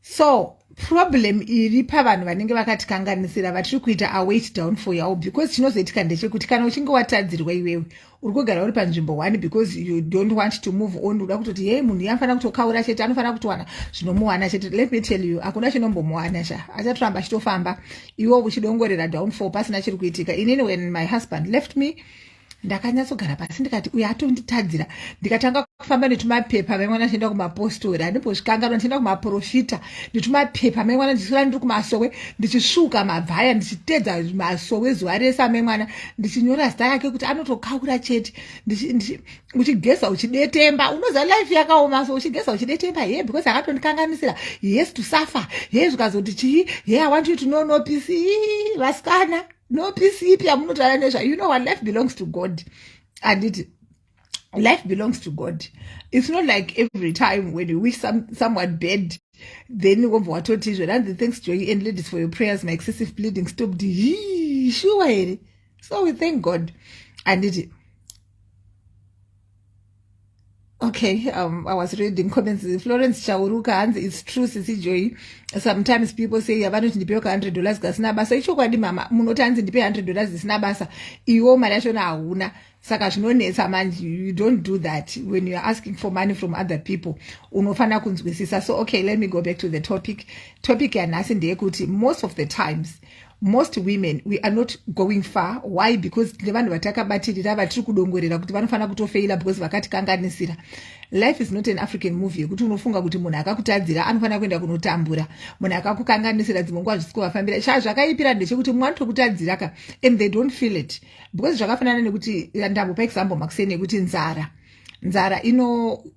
So problem iri pavanhu vanenge vakatikanganisira vatiri kuita await down for yavo, because chinozoitika ndechekuti kana uchinge watadzirwa iwewe uri kugara uri panzvimbo 1 because you don't want to move on, uda kutoti hey munhu yanofanira kutokaura chete, anofanira kutowana zvinomuwana chete. Let me tell you, hakuna chinombomuwana sha, achatoramba achitofamba iwo uchidongorera downfall pasina chiri kuitika. Inini when my husband left me, ndakanyatsogara pasi ndikati uyu atonditadzira, ndikatanga kufamba netumapepa maimwana ndichienda kumapostori, handimbosvikanganwa ndichienda kumaprofita netumapepa maimwana ndichisora ndiri kumasowe ndichisvuka mabvaya ndichitedza masowe zuva rese amaimwana ndichinyora zita rake kuti anotokaura chete, uchigeza uchidetemba. Unoziva life yakaoma, so uchigeza uchidetemba ye because akatondikanganisira, yes to suffer, ye zvikazoti chii, ye I want you to know no peace, vasikana no peace ipi yamunotara nezva. You know what, life belongs to God, and life belongs to God. It's not like every time when you wish someone bad, then you want to tell and thanks Joy and ladies for your prayers, my excessive bleeding stopped. Sure. So we thank God. And okay, I was reading comments. Florence Chauruka, and it's true, Sisi Joy. Sometimes people say, "I want to pay $100 kasina basa." Icho kwadi mama, munotanzi ndipe $100 zisina basa. Iwo manacho na hauna. Saka zvinonetsa manje, you don't do that when you are asking for money from other people. Unofana kunzwisisa. So okay, let me go back to the topic. Topic yanasi ndeyekuti most of the times, most women, we are not going far. Why? Because nevanhu vatakabatirira vatiri kudongorera kuti vanofana kutofeila because vakatikanganisira. Life is not an African movie yekuti unofunga kuti munhu akakutadzira anofana kuenda kunotambura, munhu akakukanganisira dzimwe nguva zvisikuvafambira. Zvakaipira ndechekuti mumwe anotokutadzira ka and they don't feel it, because zvakafanana nekuti ndambopa example makuseni yekuti nzara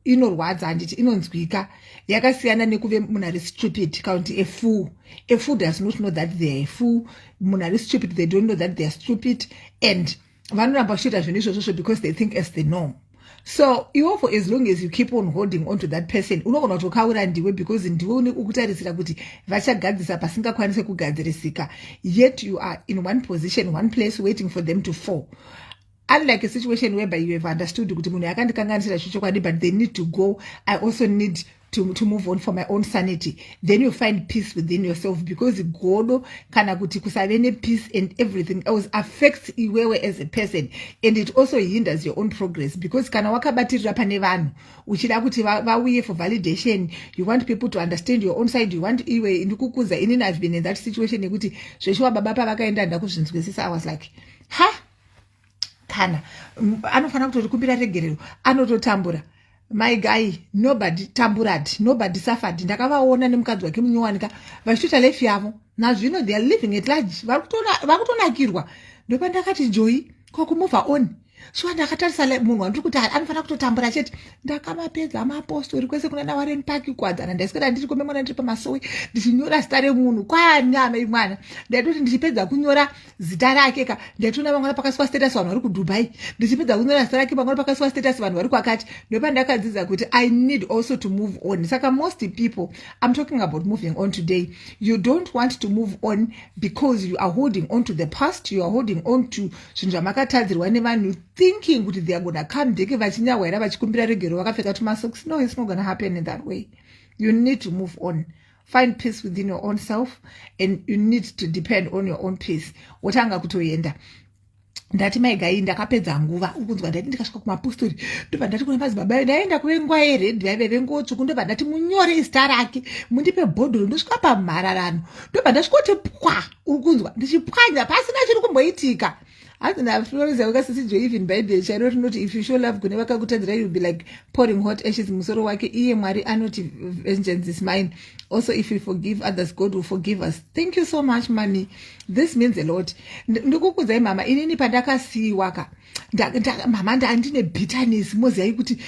inorwadza, handiti inonzwika, yakasiyana nekuve munhu ari stupid kaunti a fool does not know that they are a fool. Munhu ari stupid, they don't know that they are stupid, and vanoramba kuchiita zvinhu izvozvo because they think as the norm. So even for as long as you keep on holding on to that person, unogona kutokaura ndiwe because ndiwe une kukutarisira kuti vachagadzisa pasingakwanise kugadzirisika, yet you are in one position, one place, waiting for them to fall. Unlike a situation whereby you have understood kuti munhu yakandikanganisira chokwadi, but they need to go, I also need to move on for my own sanity. Then you find peace within yourself, because godo kana kuti kusave ne peace and everything else affects iwewe as a person, and it also hinders your own progress, because kana wakabatirira pane vanhu uchida kuti vauye for validation, you want people to understand your own side, you want iwe ndikukuza. Inini I've been in that situation yekuti zveshuwa baba pavakaenda ndakuzvinzwisisa, I was like kana anofana kutotikumbira regerero anototambura. My guy, nobody tamburad, nobody suffered. Ndakavaona nemukadzi wake munyowanika vachitoita life yavo nazvino, they are living at large, vakutonakirwa. Ndopandakati Joy kokumove on. So ndakatarisa munhu wandiri kuti anofana kutotambura chete. Ndakamapedza mapostori kwese kuna naWarren Park kwadzana, ndaiswera ndiri komemona ndiri pamasowe ndichinyora zita remunhu kwanyama imwana. Ndaitoti ndichipedza kunyora zita rake ka ndaitona vamwana pakaswa status vanhu vari kuDubai, ndichipedza kunyora zita rake vamwana pakaswa status vanhu vari kwakati. Ndopandakadzidza kuti I need also to move on. Saka most people, I'm talking about moving on today, you don't want to move on because you are holding on to the past, you are holding on to zvinhu zvamakatadzirwa nevanhu, thinking that they are going to come back vachinyawaira vachikumbira regero vakapfeka tumasocks. No, it's not going to happen in that way. You need to move on, find peace within your own self, and you need to depend on your own peace. Wotanga kutoenda ndati maigai ndakapedza nguva ukunzwa ndati ndikasvika kumapostori ndobva ndati kuna mazi baba ndaenda kuvenguva yeredhi vaive vengotsvuku, ndobva ndati munyore zita rake mundipe bhodhoro, ndosvika pamhararano ndobva ndasvikoti pwa, ukunzwa ndichipwanya pasina chiri kumboitika. Hasina Florence wakasisi Joy even Bible chairo rinoti if you show love kune vakakutadzira you'll be like pouring hot ashes musoro wake, iye Mwari anoti vengeance is mine. Also if you forgive others, God will forgive us. Thank you so much Mani, this means a lot. Ndikukudzai mama, inini pandakasiiwa ka mama ndine bitterness, moziai kuti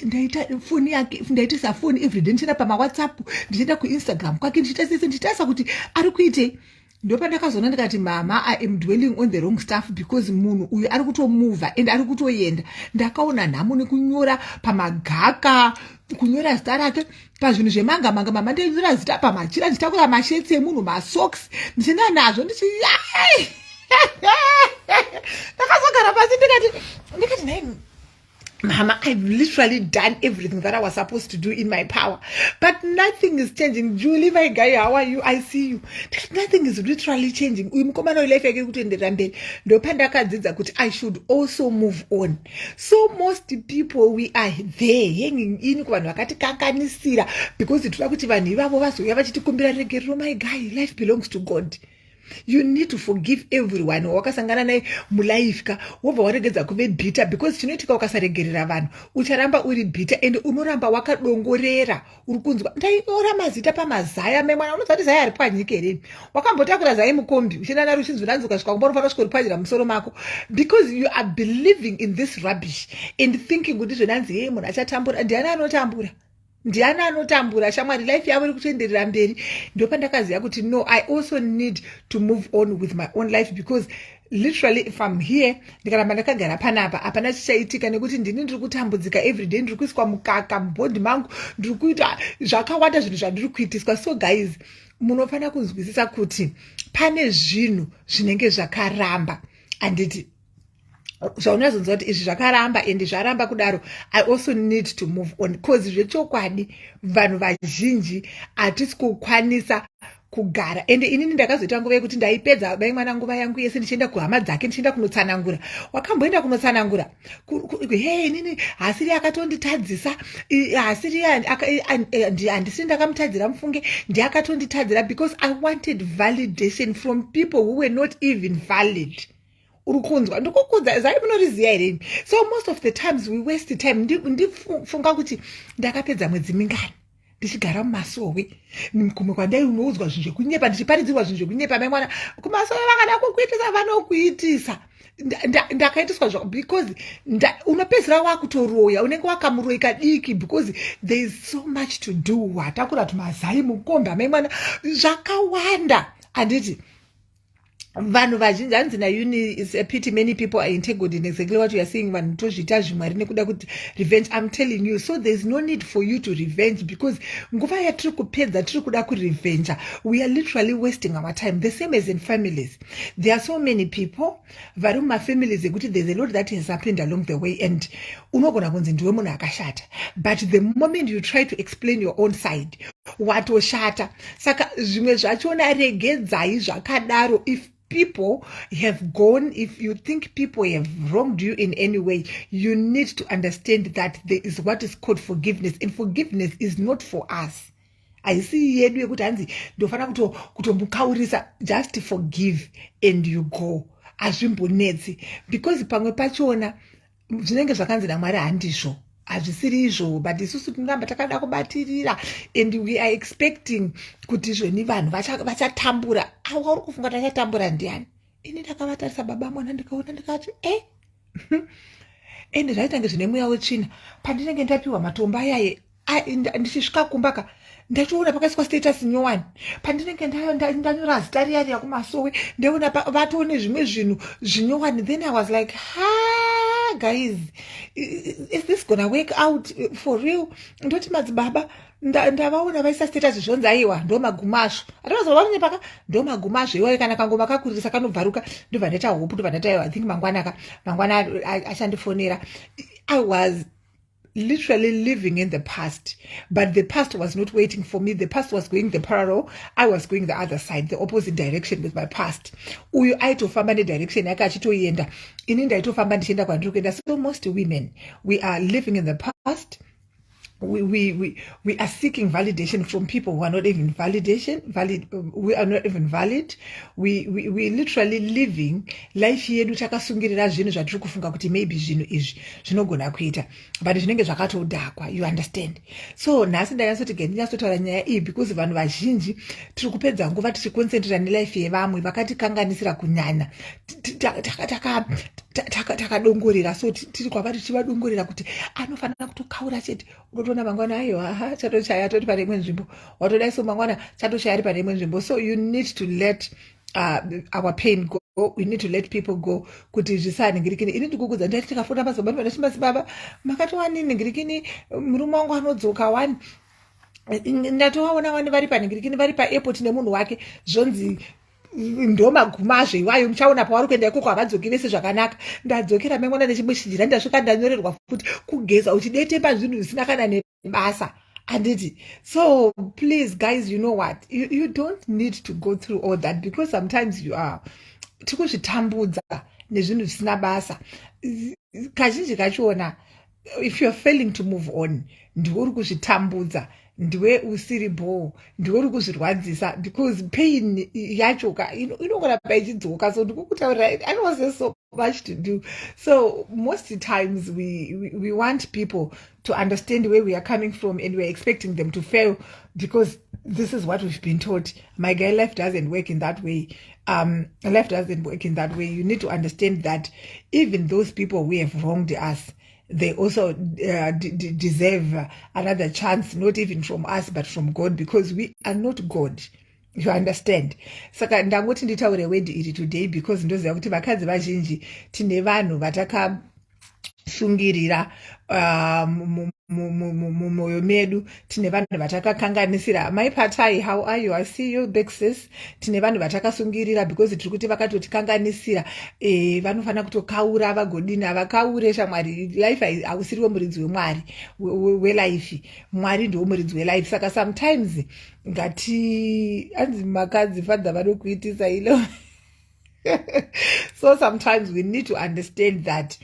ndaita phone yake, ndaitisa phone everyday, ndichenda pama WhatsApp, ndichenda kuInstagram kwake, ndichitaisa kuti ari kuitei. Ndopandakazoona ndikati mama, I am dwelling on the wrong stuff, because munhu uyu ari kutomova and ari kutoenda. Ndakaona nhamo nekunyora pamagaka, kunyora zita rake pazvinhu zvemanga mama, ndainyora zita pamachira, ndichitakura mashetsi emunhu, masocks ndichienda nazvo ndichi ndakazogara pasi ndikati Mama, I've literally done everything that I was supposed to do in my power. But nothing is changing. Julie, my guy, how are you? I see you. Nothing is literally changing. I should also move on. So most people, we are there hanging in because my guy, life belongs to God. You need to forgive everyone wakasangana naye mulife ka wobva waregedza kuve bitter because chinoitika ukasaregerera vanhu ucharamba uri bitter and unoramba wakadongorera uri kunzwa ndainyora mazita pamazaya memwana unoziva kuti zaya ari panyika here wakambotakura zaya mukombi uchienda naro uchinzwi nanzi ukasvika kumbonofanira kusvikoripwanyira musoro mako because you are believing in this rubbish and thinking kuti zvenanzi hey munhu achatambura ndiani anotambura ndiani anotambura shamwari life yavo iri kutoenderera mberi ndopandakaziva kuti no, I also need to move on with my own life because literally if I'm here ndikaramba ndakagara panapa hapana chichaitika nekuti ndini ndiri kutambudzika everyday ndiri kuiswa mukaka mubhodhi mangu ndiri kuita zvakawanda zvinhu zvandiri kuitiswa. So guys, munofanira kunzwisisa kuti pane zvinhu zvinenge zvakaramba handiti zvaunazonzwa kuti izvi zvakaramba and zvaramba kudaro I also need to move on because zvechokwadi vanhu vazhinji hatisi kukwanisa kugara and inini ndakazoita nguva yekuti ndaipedza bai mwana nguva yangu yese ndichienda kuhama dzake ndichienda kunotsanangura. Wakamboenda kunotsanangura hey inini hasiri akatonditadzisa hasiri handisiri ndakamutadzira mufunge ndiakatonditadzira because I wanted validation from people who were not even valid. Urukunzwa ndikukudza zai munoriziya here. So most of the times we waste time. Ndifunga kuti ndakapedza mwedzi mingani ndichigara mumasowe kumwe kwandai unoudzwa zvinhu zvekunyepa ndichiparidzirwa zvinhu zvekunyepa mai mwana kumasowe vakada kukuitisa vanokuitisa ndakaitiswa because unopedzera wakutoroya unenge wakamuroika diki because there is so much to do. Watakura tumazai mukomba mai mwana zvakawanda handiti vanhu vazhinji hanzi nauni is a pity many people are entangled in exactly what you are saying vanhu tozviita zvimwari nekuda kuti revenge. I'm telling you, so there's no need for you to revenge because nguva yatiri kupedza tiri kuda kurevenge we are literally wasting our time. The same as in families, there are so many people vari mumafamilies ekuti there's a lot that has happened along the way and unogona kunzi ndiwe munhu akashata but the moment you try to explain your own side watoshata. Saka zvimwe zvachona regedzai zvakadaro. If people have gone, if you think people have wronged you in any way, you need to understand that there is what is called forgiveness, and forgiveness is not for us. I see yedu yekuti hanzi ndofana kutomukaurisa just forgive and you go. Azvimbonetsi because pamwe pachona zvinenge zvakanzi naMwari handizvo hazvisiri izvo but isusu tinoramba takada kubatirira and we are expecting kuti izvoni vanhu vachatambura. Awa uri kufunga kuti achatambura ndiani? Ini ndakavatarisa baba mwana ndikaona ndikati ende zvaitange zvine mweya wetsvina pandinenge ndapiwa matombo ayaye ndichisvika kumbaka ndachiona pakaiswa status nyowani pandinenge ndanyora zita riya riya kumasowe ndaona vatone zvimwe zvinhu zvinyowani. Then I was like guys, is this gonna work out for real? Ndoti madzibaba ndavaona vaisa status zvonzi aiwa ndo magumazvo atavazovaone paka ndo magumazvo iwayo kana kangoma kakuririsa kanobvaruka ndobva ndaita hope ndobva ndaita I think mangwana achandifonera. I was literally living in the past, but the past was not waiting for me. The past was going the parallel. I was going the other side, the opposite direction with my past. Uyu aitofamba nedirection yake achitoenda ini ndaitofamba ndichienda kwandiri kuenda. So most women, we are living in the past. We are seeking validation from people who are not even we are not even valid. We literally living life yedu takasungirira zvinhu zvatiri kufunga kuti maybe zvinhu izvi zvinogona kuita but zvinenge zvakatodhakwa. You understand? So nhasi ndanyasoti ndinyasotaura nyaya iyi because vanhu vazhinji tiri kupedza nguva tichiconcentrate nelife yevamwe vakatikanganisira kunyanya takadongorera. So tiri kwavari tichivadongorera kuti anofanira kutokaura chete unotoona mangwana aiwa chatochaya atoti pane imwe nzvimbo watodai so mangwana chatochaya ari pane imwe nzvimbo. So you need to let our pain go. We need to let people go kuti zvisaningirikini. Ini ndikukudza ndati tikafunda pazobani vandachimasi baba makatowani ningirikini murume wangu anodzoka wani ndatovaona vani vari paningirikini vari paairport nemunhu wake zvonzi ndomagumazve iwayo muchaona pavari kuenda ikoko havadzoki vese zvakanaka. Ndadzokera mangwana ndechimushinjira ndasvika ndanyorerwa futi kugeza uchidete pazvinhu zvisina kana nebasa. Anditi. So please guys, you know what, you don't need to go through all that, because sometimes you are tikuzvitambudza nezvinhu zvisina basa. Kazhinji kachiona, if you're failing to move on, ndiwe uri kuzvitambudza, ndiwe usiri bho, ndiwe uri kuzvirwadzisa, because pain yacho inongoramba ichidzoka. So ndikukutaurira, I don't say so much to do. So most times we want people to understand where we are coming from, and we're expecting them to fail because this is what we've been taught. My guy, life doesn't work in that way. Life doesn't work in that way. You need to understand that even those people who have wronged us, they also deserve another chance, not even from us, but from God, because we are not God. You understand? Saka ndangoti nditaure word iri today because ndoziva kuti vakadzi vazhinji tine vanhu vatakashungirira mumwoyo medu, tine vanhu vatakakanganisira. Mai Patai, how are you? I see you, big sis. Tine vanhu vatakasungirira because tiri kuti vakatotikanganisira. Vanofana kutokaura vagodini, havakaure shamwari. Life hausiriwo muridzi wemwari welife. Mwari ndiwo muridzi welife. Saka sometimes ngati anzi makadzi fadza vanokuitisa ilo. So sometimes we need to understand that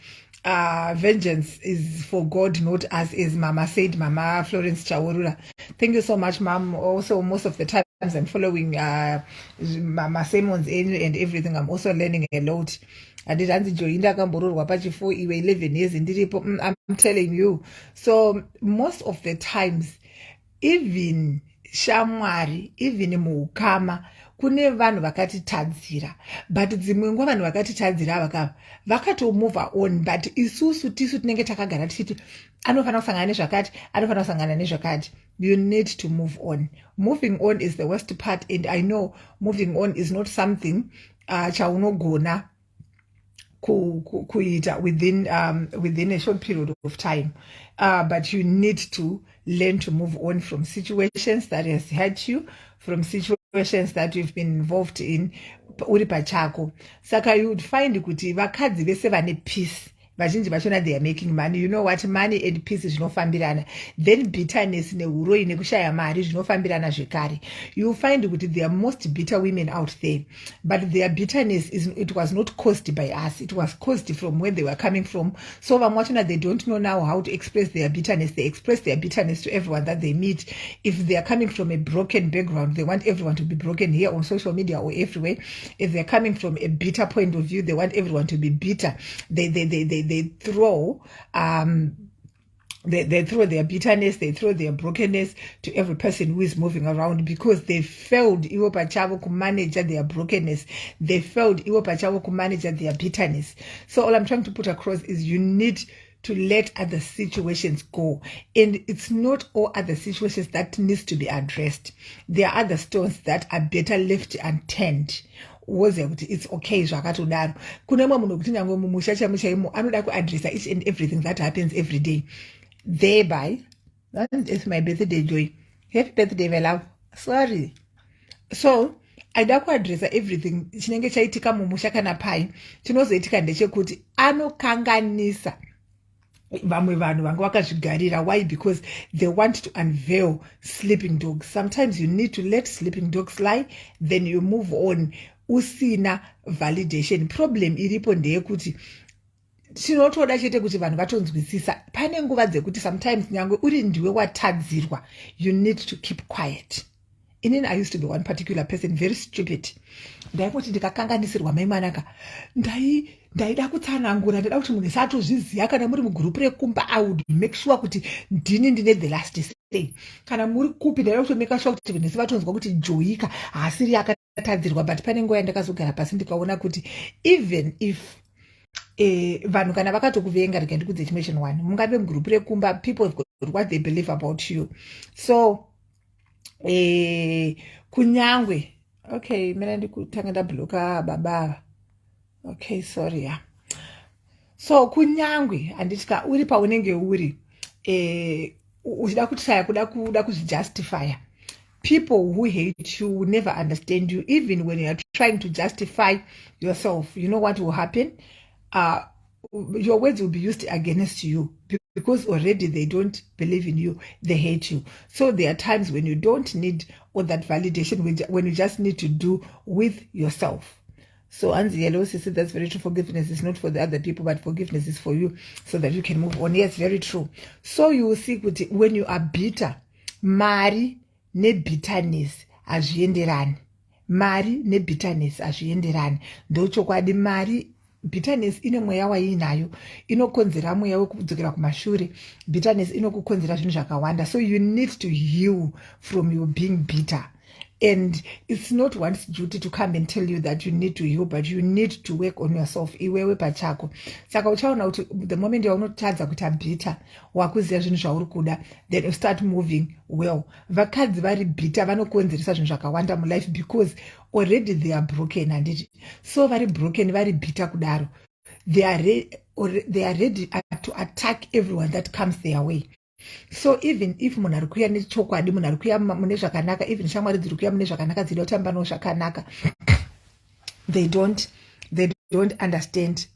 vengeance is for God, not us, as Mama said, Mama Florence Chaurura. Thank you so much, Mom. Also, most of the times I'm following Mama Simon's and everything. I'm also learning a lot. I did joinda kambororwa pachifo iwe 11 years ndiripo. I'm telling you. So most of the times, even shamwari, even muukama, kune vanhu vakatitadzira, but dzimwe nguva vanhu vakatitadzira vakava vakatomove on, but isusu tisu tinenge takagara tichiti anofana kusangana nezvakati, anofana kusangana nezvakati. You need to move on. Moving on is the worst part, and I know moving on is not something chaunogona kuita within a short period of time, but you need to learn to move on from situations that has hurt you, from situations that you've been involved in uri pachako. Saka you would find kuti vakadzi vese vane peace vazhinji vachona they are making money. You know what, money and peace zvinofambirana. Then bitterness neuroi nekushaya mari zvinofambirana zvekare. You find kuti there are most bitter women out there, but their bitterness it was not caused by us, it was caused from where they were coming from. So vamwachona they don't know now how to express their bitterness. They express their bitterness to everyone that they meet. If they are coming from a broken background, they want everyone to be broken here on social media or everywhere. If they're coming from a bitter point of view, they want everyone to be bitter. They throw they throw their bitterness, they throw their brokenness to every person who is moving around, because they failed iwo pachavo to manage their brokenness. They failed iwo pachavo to manage their bitterness. So all I'm trying to put across is you need to let other situations go, and it's not all other situations that needs to be addressed. There are other stones that are better left unturned. Woze kuti it's okay zvakatodaro. Kune mumwe munhu kuti nyangwe mumusha chaimo anoda kuaddressa each and everything that happens every day. Thereby, it's my birthday, Joy. Happy birthday, my love. Sorry. So aida kuaddressa everything chinenge chaitika mumusha kana pai. Chinozoitika ndechekuti anokanganisa vamwe vanhu vanga vakazvigarira. Why? Because they want to unveil sleeping dogs. Sometimes you need to let sleeping dogs lie, then you move on. Usina validation. Problem iripo ndeyekuti tinotoda chete kuti vanhu vatonzwisisa. Pane nguva dzekuti sometimes nyangwe uri ndiwe watadzirwa, you need to keep quiet. Inini I used to be one particular person, very stupid. Ndaikuti ndikakanganisirwa mai mwanaka, ndaida kutsanangura, ndaida kuti munhu satozviziva kana muri mugroup rekumba. I would make sure kuti ndine the last say. Kana muri kupi ndaida kuti make sure kuti vanhu vatonzwa kuti Joyika hasiri akatadzirwa. But pane nguva yandakazogara pasi ndikaona kuti even if vanhu kana vakatokuvenga, rega ndikudze chimwe chinhu one, mungave mugroup rekumba, people have got what they believe about you. So kunyangwe, okay, mina ndikutanga ndabloka baba. Okay, sorry. Yeah. So kunyangwe anditika uri paunenge uri uchida kutaya kuda kuzvijustifya, People who hate you will never understand you, even when you are trying to justify yourself. You know what will happen? Your words will be used against you because already they don't believe in you, they hate you. So there are times when you don't need all that validation, when you just need to do with yourself. So Anzi Yellow says that's very true. Forgiveness is not for the other people, but forgiveness is for you so that you can move on. Yes, very true. So you will see when you are bitter, mari ne bitterness hazvienderani. Mari ne bitterness hazvienderani. Ndochokwadi mari bitterness ine mweya wainayo inokonzera mweya wekudzokera kumashure. Bitterness inokukonzera zvinhu zvakawanda. So you need to heal from your being bitter. And it's not one's duty to come and tell you that you need to heal, but you need to work on yourself. Iwewe pachako. Saka uchaona kuti the moment yaunotadza kuita bitter, wakuziya zvinhu zvauri kuda, then you start moving well. Vakadzi vari bitter vanokonzeresa zvinhu zvakawanda mulife because already they are broken, handiti. So vari broken, vari bitter kudaro. They are ready to attack everyone that comes their way. So even if munhu ari kuuya nechokwadi, munhu ari kuuya mune zvakanaka, even shamwari dziri kuuya mune zvakanaka, dziri kutamba no zvakanaka, they don't understand